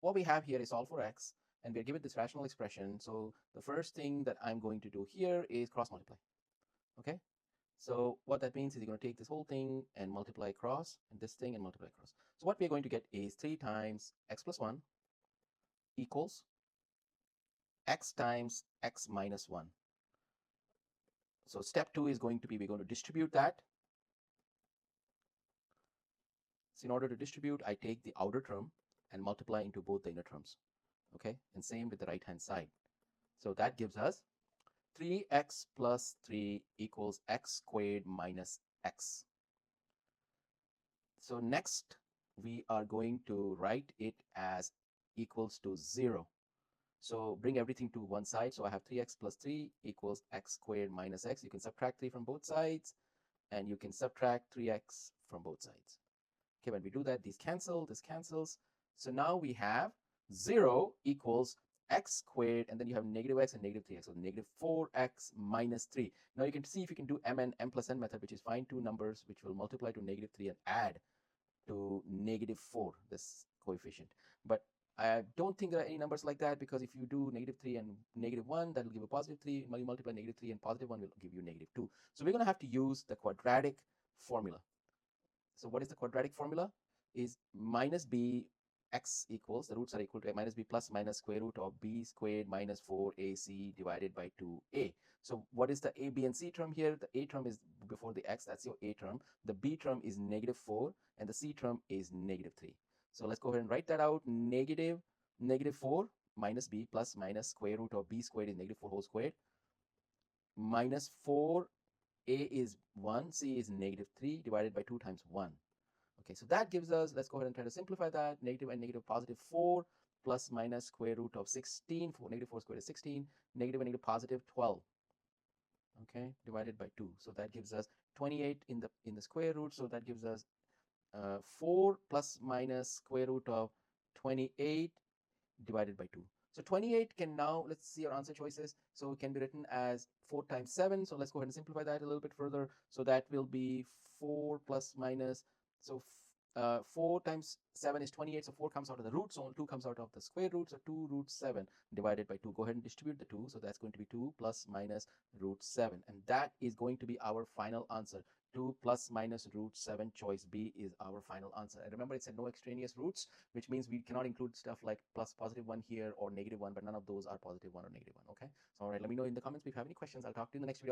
what we have here is solve for x, and we're given this rational expression. So the first thing that I'm going to do here is cross multiply. Okay, so what that means is you're going to take this whole thing and multiply across, and this thing and multiply across. So what we're going to get is 3 times x plus 1 equals x times x minus 1. So step 2 is going to be, we're going to distribute that. So in order to distribute, I take the outer term and multiply into both the inner terms. Okay, and same with the right hand side. So that gives us 3x plus 3 equals x squared minus x. So next, we are going to write it as equals to 0. So bring everything to one side. So I have 3x plus 3 equals x squared minus x. You can subtract 3 from both sides, and you can subtract 3x from both sides. Okay, when we do that, these cancel, this cancels. So now we have 0 equals x squared, and then you have negative x and negative 3x, so negative 4x minus 3. Now you can see if you can do m plus n method, which is find two numbers which will multiply to negative 3 and add to negative 4, this coefficient. But I don't think there are any numbers like that, because if you do negative 3 and negative 1, that will give a positive 3. When you multiply negative 3 and positive 1 will give you negative 2. So we're going to have to use the quadratic formula. So what is the quadratic formula? Is minus b x equals, the roots are equal to minus b plus minus square root of b squared minus 4ac divided by 2a. So what is the a, b, and c term here? The a term is before the x, that's your a term. The b term is negative 4, and the c term is negative 3. So let's go ahead and write that out. Negative 4 minus b plus minus square root of b squared is negative 4 whole squared minus 4, a is 1, c is negative 3 divided by 2 times 1. Okay, so that gives us, let's go ahead and try to simplify that. Negative and negative positive 4 plus minus square root of 16. Negative 4 squared is 16. Negative and negative positive 12. Okay, divided by 2. So that gives us 28 in the square root. So that gives us 4 plus minus square root of 28 divided by 2. So 28 can now, let's see our answer choices. So it can be written as 4 times 7. So let's go ahead and simplify that a little bit further. So that will be 4 plus minus, so 4 times 7 is 28. So 4 comes out of the root. So 2 comes out of the square root. So 2 root 7 divided by 2. Go ahead and distribute the 2. So that's going to be 2 plus minus root 7. And that is going to be our final answer. 2 plus minus root 7, choice B is our final answer. And remember, it said no extraneous roots, which means we cannot include stuff like plus positive 1 here or negative 1, but none of those are positive 1 or negative 1. Okay, so all right, let me know in the comments if you have any questions. I'll talk to you in the next video.